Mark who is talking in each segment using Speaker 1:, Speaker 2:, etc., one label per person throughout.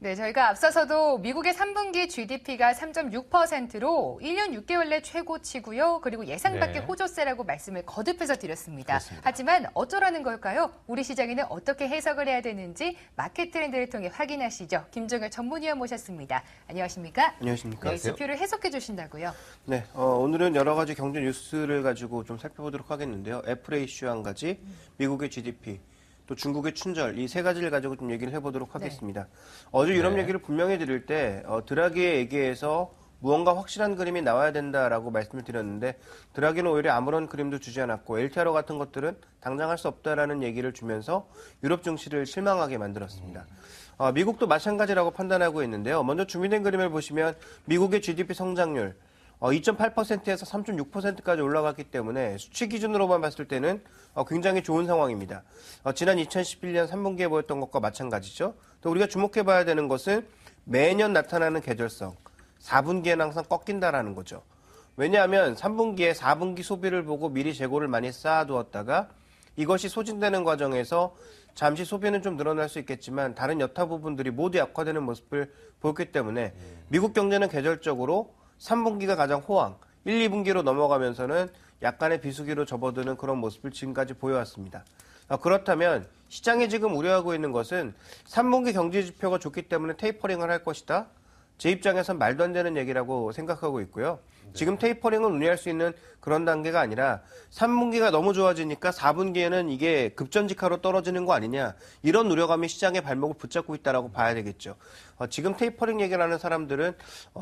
Speaker 1: 네, 저희가 앞서서도 미국의 3분기 GDP가 3.6%로 1년 6개월 내 최고치고요. 그리고 예상 밖의 호조세라고 말씀을 거듭해서 드렸습니다.
Speaker 2: 그렇습니다.
Speaker 1: 하지만 어쩌라는 걸까요? 우리 시장에는 어떻게 해석을 해야 되는지 마켓 트렌드를 통해 확인하시죠. 김종열 전문위원 모셨습니다. 안녕하십니까?
Speaker 3: 안녕하십니까?
Speaker 1: 네, 지표를 해석해 주신다고요.
Speaker 3: 네, 오늘은 여러 가지 경제 뉴스를 가지고 좀 살펴보도록 하겠는데요. 애플의 이슈 한 가지, 미국의 GDP, 또 중국의 춘절, 이 세 가지를 가지고 좀 얘기를 해보도록 하겠습니다. 어제 유럽 얘기를 분명히 드릴 때 드라기의 얘기에서 무언가 확실한 그림이 나와야 된다라고 말씀을 드렸는데 드라기는 오히려 아무런 그림도 주지 않았고 LTRO 같은 것들은 당장 할 수 없다라는 얘기를 주면서 유럽 증시를 실망하게 만들었습니다. 미국도 마찬가지라고 판단하고 있는데요. 먼저 준비된 그림을 보시면 미국의 GDP 성장률 2.8%에서 3.6%까지 올라갔기 때문에 수치 기준으로만 봤을 때는 굉장히 좋은 상황입니다. 지난 2011년 3분기에 보였던 것과 마찬가지죠. 또 우리가 주목해 봐야 되는 것은 매년 나타나는 계절성, 4분기에는 항상 꺾인다라는 거죠. 왜냐하면 3분기에 4분기 소비를 보고 미리 재고를 많이 쌓아두었다가 이것이 소진되는 과정에서 잠시 소비는 좀 늘어날 수 있겠지만 다른 여타 부분들이 모두 약화되는 모습을 보였기 때문에 미국 경제는 계절적으로 3분기가 가장 호황, 1, 2분기로 넘어가면서는 약간의 비수기로 접어드는 그런 모습을 지금까지 보여왔습니다. 그렇다면 시장이 지금 우려하고 있는 것은 3분기 경제 지표가 좋기 때문에 테이퍼링을 할 것이다. 제 입장에선 말도 안 되는 얘기라고 생각하고 있고요. 지금 테이퍼링을 논의할 수 있는 그런 단계가 아니라 3분기가 너무 좋아지니까 4분기에는 이게 급전직하로 떨어지는 거 아니냐 이런 우려감이 시장의 발목을 붙잡고 있다라고 봐야 되겠죠. 지금 테이퍼링 얘기를 하는 사람들은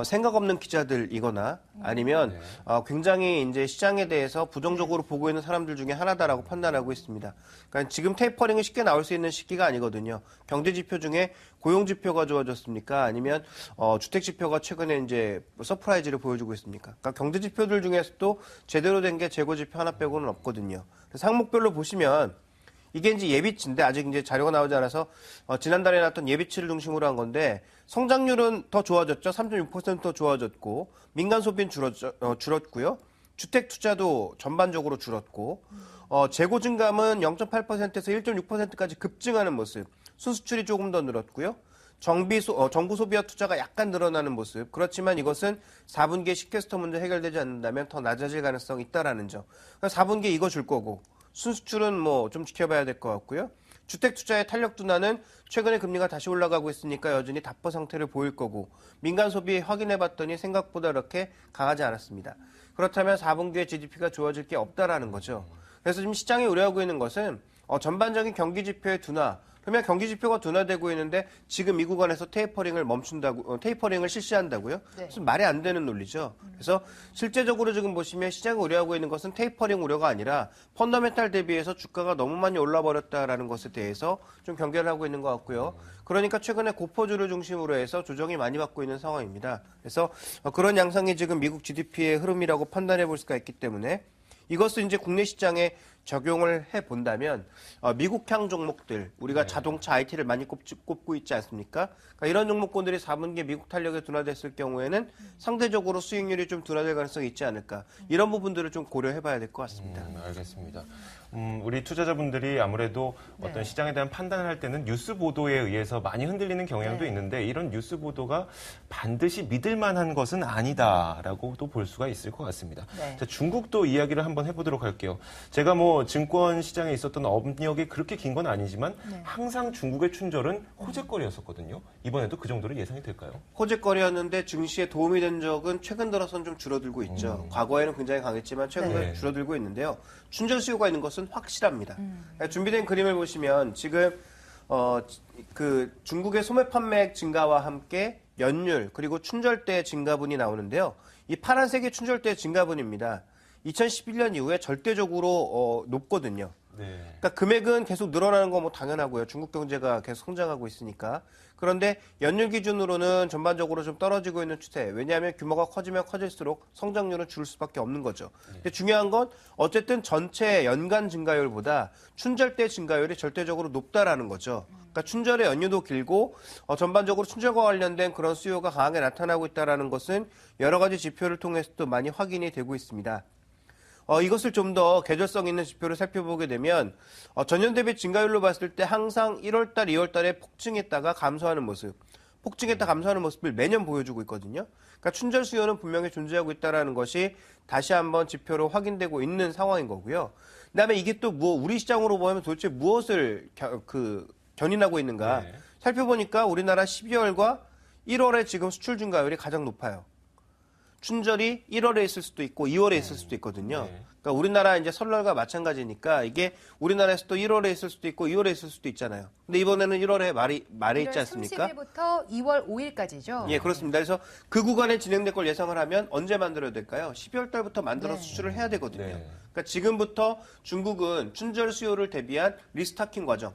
Speaker 3: 생각 없는 기자들이거나 아니면 굉장히 이제 시장에 대해서 부정적으로 보고 있는 사람들 중에 하나다라고 판단하고 있습니다. 그러니까 지금 테이퍼링이 쉽게 나올 수 있는 시기가 아니거든요. 경제 지표 중에 고용 지표가 좋아졌습니까? 아니면 주택 지표가 최근에 이제 서프라이즈를 보여주고 있습니까? 그러니까 경제 지표들 중에서도 제대로 된 게 재고 지표 하나 빼고는 없거든요. 상목별로 보시면 이게 이제 예비치인데 아직 이제 자료가 나오지 않아서 지난달에 나왔던 예비치를 중심으로 한 건데 성장률은 더 좋아졌죠. 3.6% 좋아졌고 민간 소비는 줄었고요. 주택 투자도 전반적으로 줄었고 재고 증감은 0.8%에서 1.6%까지 급증하는 모습. 순수출이 조금 더 늘었고요. 정부 소비와 투자가 약간 늘어나는 모습. 그렇지만 이것은 4분기에 시퀘스터 문제 해결되지 않는다면 더 낮아질 가능성이 있다라는 점. 그러니까 4분기에 이거 줄 거고 순수출은 뭐 좀 지켜봐야 될 것 같고요. 주택 투자의 탄력 둔화는 최근에 금리가 다시 올라가고 있으니까 여전히 답보 상태를 보일 거고 민간 소비 확인해 봤더니 생각보다 그렇게 강하지 않았습니다. 그렇다면 4분기에 GDP가 좋아질 게 없다라는 거죠. 그래서 지금 시장이 우려하고 있는 것은 전반적인 경기 지표의 둔화, 그러면 경기 지표가 둔화되고 있는데 지금 미국 안에서 테이퍼링을 실시한다고요? 그래서 말이 안 되는 논리죠. 그래서 실제적으로 지금 보시면 시장이 우려하고 있는 것은 테이퍼링 우려가 아니라 펀더멘탈 대비해서 주가가 너무 많이 올라버렸다라는 것에 대해서 좀 경계를 하고 있는 것 같고요. 그러니까 최근에 고퍼주를 중심으로 해서 조정이 많이 받고 있는 상황입니다. 그래서 그런 양상이 지금 미국 GDP의 흐름이라고 판단해 볼 수가 있기 때문에 이것을 이제 국내 시장에 적용을 해 본다면 미국향 종목들 우리가 자동차 IT를 많이 꼽고 있지 않습니까? 그러니까 이런 종목군들이 4분기에 미국 탄력에 둔화됐을 경우에는 상대적으로 수익률이 좀 둔화될 가능성이 있지 않을까 이런 부분들을 좀 고려해 봐야 될 것 같습니다.
Speaker 2: 알겠습니다. 우리 투자자분들이 아무래도 어떤 시장에 대한 판단을 할 때는 뉴스 보도에 의해서 많이 흔들리는 경향도 있는데 이런 뉴스 보도가 반드시 믿을 만한 것은 아니다라고도 볼 수가 있을 것 같습니다. 자, 중국도 이야기를 한번 해보도록 할게요. 제가 뭐 증권 시장에 있었던 업력이 그렇게 긴 건 아니지만 항상 중국의 춘절은 호재거리였었거든요. 이번에도 그 정도로 예상이 될까요?
Speaker 3: 호재거리였는데 증시에 도움이 된 적은 최근 들어서는 좀 줄어들고 있죠. 과거에는 굉장히 강했지만 최근에 줄어들고 있는데요. 춘절 수요가 있는 것은 확실합니다. 준비된 그림을 보시면 지금 그 중국의 소매 판매액 증가와 함께 연율 그리고 춘절 때 증가분이 나오는데요. 이 파란색이 춘절 때 증가분입니다. 2011년 이후에 절대적으로 높거든요. 그러니까 금액은 계속 늘어나는 거 뭐 당연하고요. 중국 경제가 계속 성장하고 있으니까. 그런데 연율 기준으로는 전반적으로 좀 떨어지고 있는 추세. 왜냐하면 규모가 커지면 커질수록 성장률은 줄 수밖에 없는 거죠. 근데 중요한 건 어쨌든 전체 연간 증가율보다 춘절 때 증가율이 절대적으로 높다라는 거죠. 그러니까 춘절의 연휴도 길고 전반적으로 춘절과 관련된 그런 수요가 강하게 나타나고 있다는 것은 여러 가지 지표를 통해서도 많이 확인이 되고 있습니다. 이것을 좀 더 계절성 있는 지표를 살펴보게 되면 전년 대비 증가율로 봤을 때 항상 1월달, 2월달에 폭증했다가 감소하는 모습. 폭증했다 감소하는 모습을 매년 보여주고 있거든요. 그러니까 춘절 수요는 분명히 존재하고 있다는 것이 다시 한번 지표로 확인되고 있는 상황인 거고요. 그다음에 이게 또 우리 시장으로 보면 도대체 무엇을 견인하고 있는가
Speaker 2: 네.
Speaker 3: 살펴보니까 우리나라 12월과 1월에 지금 수출 증가율이 가장 높아요. 춘절이 1월에 있을 수도 있고 2월에 있을 수도 있거든요.
Speaker 2: 네.
Speaker 3: 그러니까 우리나라 이제 설날과 마찬가지니까 이게 우리나라에서도 1월에 있을 수도 있고 2월에 있을 수도 있잖아요. 근데 이번에는 1월에 말에 있지 않습니까?
Speaker 1: 30일부터 2월 5일까지죠.
Speaker 3: 예, 그렇습니다. 그래서 그 구간에 진행될 걸 예상을 하면 언제 만들어야 될까요? 12월 달부터 만들어서
Speaker 1: 네.
Speaker 3: 수출을 해야 되거든요.
Speaker 2: 네.
Speaker 3: 그러니까 지금부터 중국은 춘절 수요를 대비한 리스타킹 과정,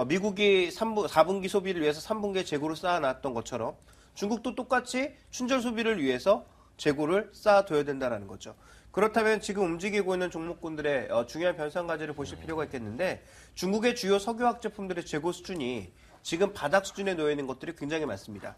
Speaker 3: 미국이 4분기 소비를 위해서 3분기에 재고를 쌓아놨던 것처럼 중국도 똑같이 춘절 소비를 위해서 재고를 쌓아둬야 된다는 거죠. 그렇다면 지금 움직이고 있는 종목군들의 중요한 변상 과제를 보실 필요가 있겠는데 중국의 주요 석유화학 제품들의 재고 수준이 지금 바닥 수준에 놓여 있는 것들이 굉장히 많습니다.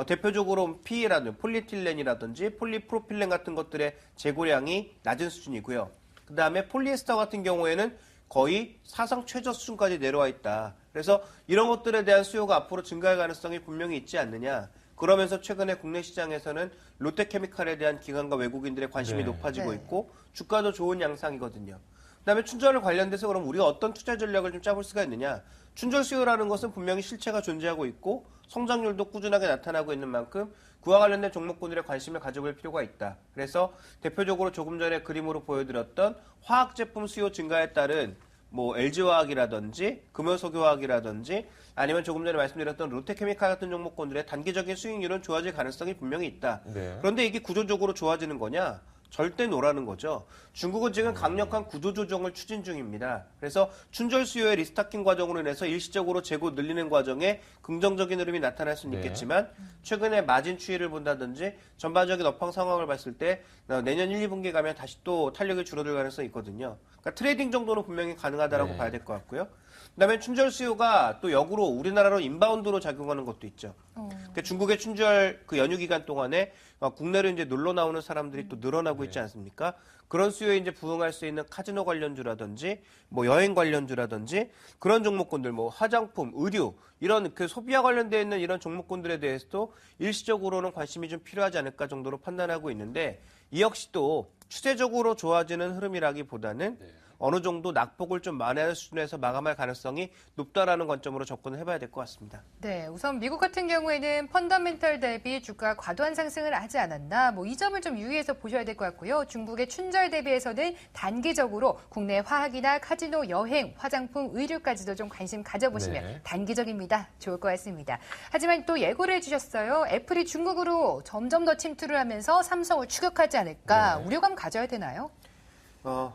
Speaker 3: 대표적으로 PE라든지 폴리에틸렌이라든지 폴리프로필렌 같은 것들의 재고량이 낮은 수준이고요. 그 다음에 폴리에스터 같은 경우에는 거의 사상 최저 수준까지 내려와 있다. 그래서 이런 것들에 대한 수요가 앞으로 증가할 가능성이 분명히 있지 않느냐. 그러면서 최근에 국내 시장에서는 롯데케미칼에 대한 기관과 외국인들의 관심이
Speaker 2: 네.
Speaker 3: 높아지고
Speaker 1: 네.
Speaker 3: 있고 주가도 좋은 양상이거든요. 그다음에 춘절을 관련돼서 그럼 우리가 어떤 투자 전략을 좀 짜볼 수가 있느냐. 춘절 수요라는 것은 분명히 실체가 존재하고 있고 성장률도 꾸준하게 나타나고 있는 만큼 그와 관련된 종목군들의 관심을 가져볼 필요가 있다. 그래서 대표적으로 조금 전에 그림으로 보여드렸던 화학 제품 수요 증가에 따른 LG화학이라든지 금호석유화학이라든지 아니면 조금 전에 말씀드렸던 롯데케미칼 같은 종목군들의 단기적인 수익률은 좋아질 가능성이 분명히 있다.
Speaker 2: 네.
Speaker 3: 그런데 이게 구조적으로 좋아지는 거냐? 절대 노라는 거죠. 중국은 지금 강력한 구조조정을 추진 중입니다. 그래서 춘절 수요의 리스타킹 과정으로 인해서 일시적으로 재고 늘리는 과정에 긍정적인 흐름이 나타날 수는
Speaker 2: 네.
Speaker 3: 있겠지만 최근에 마진 추이를 본다든지 전반적인 업황 상황을 봤을 때 내년 1, 2분기에 가면 다시 또 탄력이 줄어들 가능성이 있거든요. 그러니까 트레이딩 정도는 분명히 가능하다라고
Speaker 2: 네.
Speaker 3: 봐야 될 것 같고요. 그다음에 춘절 수요가 또 역으로 우리나라로 인바운드로 작용하는 것도 있죠. 그러니까 중국의 춘절 그 연휴 기간 동안에 국내로 이제 놀러 나오는 사람들이 또 늘어나고 있지 않습니까? 그런 수요에 이제 부응할 수 있는 카지노 관련주라든지 여행 관련주라든지 그런 종목군들 화장품, 의류 이런 그 소비와 관련되어 있는 이런 종목군들에 대해서도 일시적으로는 관심이 좀 필요하지 않을까 정도로 판단하고 있는데 이 역시도 추세적으로 좋아지는 흐름이라기보다는 어느 정도 낙폭을 좀 만회하는 수준에서 마감할 가능성이 높다라는 관점으로 접근을 해봐야 될 것 같습니다.
Speaker 1: 네, 우선 미국 같은 경우에는 펀더멘털 대비 주가 과도한 상승을 하지 않았나, 이 점을 좀 유의해서 보셔야 될 것 같고요. 중국의 춘절 대비해서는 단기적으로 국내 화학이나 카지노, 여행, 화장품, 의류까지도 좀 관심 가져보시면
Speaker 2: 네.
Speaker 1: 단기적입니다. 좋을 것 같습니다. 하지만 또 예고를 해주셨어요. 애플이 중국으로 점점 더 침투를 하면서 삼성을 추격하지 않을까, 우려감 가져야 되나요?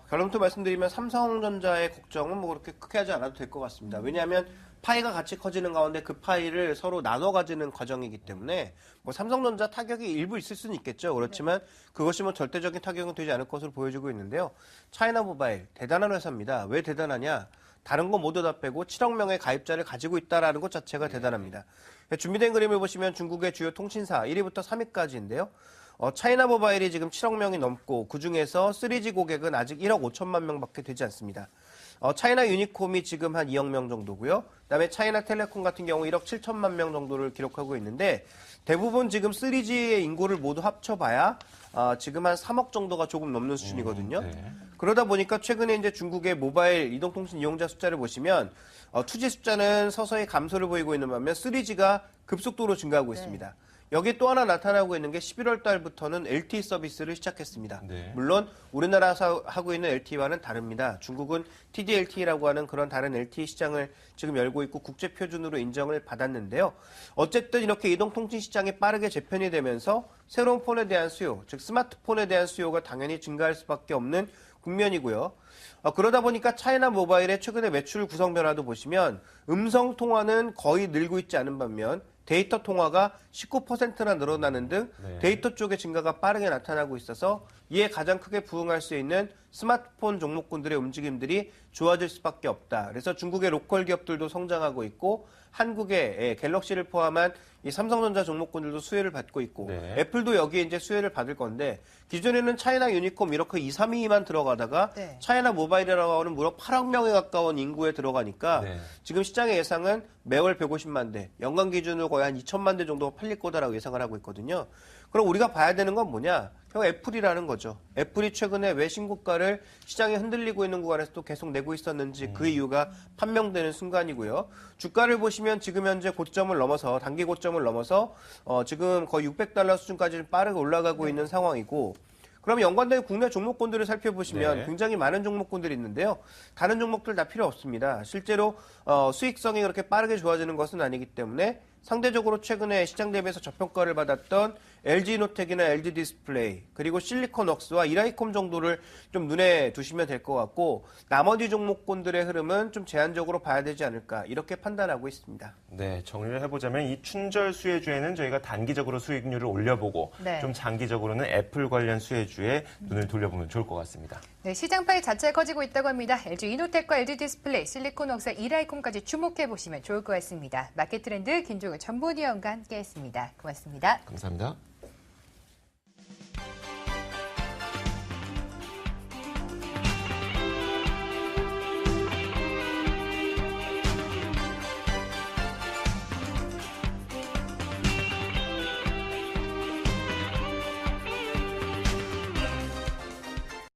Speaker 3: 결론부터 말씀드리면 삼성전자의 걱정은 그렇게 크게 하지 않아도 될 것 같습니다. 왜냐하면 파이가 같이 커지는 가운데 그 파이를 서로 나눠 가지는 과정이기 때문에 삼성전자 타격이 일부 있을 수는 있겠죠. 그렇지만 그것이 절대적인 타격은 되지 않을 것으로 보여지고 있는데요. 차이나 모바일 대단한 회사입니다. 왜 대단하냐? 다른 거 모두 다 빼고 7억 명의 가입자를 가지고 있다는 것 자체가 대단합니다. 준비된 그림을 보시면 중국의 주요 통신사 1위부터 3위까지인데요. 차이나 모바일이 지금 7억 명이 넘고 그중에서 3G 고객은 아직 1억 5천만 명밖에 되지 않습니다. 차이나 유니콤이 지금 한 2억 명 정도고요. 그다음에 차이나 텔레콤 같은 경우 1억 7천만 명 정도를 기록하고 있는데 대부분 지금 3G의 인구를 모두 합쳐봐야 지금 한 3억 정도가 조금 넘는 수준이거든요.
Speaker 2: 네.
Speaker 3: 그러다 보니까 최근에 이제 중국의 모바일 이동통신 이용자 숫자를 보시면 2G 숫자는 서서히 감소를 보이고 있는 반면 3G가 급속도로 증가하고 있습니다. 여기 또 하나 나타나고 있는 게 11월 달부터는 LTE 서비스를 시작했습니다.
Speaker 2: 네.
Speaker 3: 물론 우리나라에서 하고 있는 LTE와는 다릅니다. 중국은 TD-LTE라고 하는 그런 다른 LTE 시장을 지금 열고 있고 국제 표준으로 인정을 받았는데요. 어쨌든 이렇게 이동통신 시장이 빠르게 재편이 되면서 새로운 폰에 대한 수요, 즉 스마트폰에 대한 수요가 당연히 증가할 수밖에 없는 국면이고요. 그러다 보니까 차이나 모바일의 최근의 매출 구성 변화도 보시면 음성 통화는 거의 늘고 있지 않은 반면 데이터 통화가 19%나 늘어나는 등
Speaker 2: 네.
Speaker 3: 데이터 쪽의 증가가 빠르게 나타나고 있어서 이에 가장 크게 부응할 수 있는 스마트폰 종목군들의 움직임들이 좋아질 수밖에 없다. 그래서 중국의 로컬 기업들도 성장하고 있고 한국의 갤럭시를 포함한 이 삼성전자 종목군들도 수혜를 받고 있고
Speaker 2: 네.
Speaker 3: 애플도 여기에 이제 수혜를 받을 건데 기존에는 차이나 유니콤 이렇게 2, 3위만 들어가다가
Speaker 1: 네.
Speaker 3: 차이나 모바일이라고 하는 무려 8억 명에 가까운 인구에 들어가니까
Speaker 2: 네.
Speaker 3: 지금 시장의 예상은 매월 150만 대, 연간 기준으로 거의 한 2천만 대 정도가 팔릴 거다라고 예상을 하고 있거든요. 그럼 우리가 봐야 되는 건 뭐냐? 결국 애플이라는 거죠. 애플이 최근에 왜 신고가를 시장에 흔들리고 있는 구간에서 또 계속 내고 있었는지 그 이유가 판명되는 순간이고요. 주가를 보시면 지금 현재 고점을 넘어서 단기 고점을 넘어서 지금 거의 600달러 수준까지 빠르게 올라가고 있는 상황이고 그럼 연관된 국내 종목군들을 살펴보시면
Speaker 2: 네.
Speaker 3: 굉장히 많은 종목군들이 있는데요. 다른 종목들 다 필요 없습니다. 실제로 수익성이 그렇게 빠르게 좋아지는 것은 아니기 때문에 상대적으로 최근에 시장 대비해서 저평가를 받았던 LG노텍이나 LG디스플레이 그리고 실리콘웍스와 이라이콤 정도를 좀 눈에 두시면 될 것 같고 나머지 종목군들의 흐름은 좀 제한적으로 봐야 되지 않을까 이렇게 판단하고 있습니다.
Speaker 2: 네, 정리를 해보자면 이 춘절 수혜주에는 저희가 단기적으로 수익률을 올려보고
Speaker 1: 네.
Speaker 2: 좀 장기적으로는 애플 관련 수혜주에 눈을 돌려보면 좋을 것 같습니다.
Speaker 1: 네, 시장 파이 자체가 커지고 있다고 합니다. LG 이노텍과 LG 디스플레이, 실리콘웍스, 이라이콤까지 주목해 보시면 좋을 것 같습니다. 마켓 트렌드 김종우 전문위원과 함께했습니다. 고맙습니다.
Speaker 2: 감사합니다.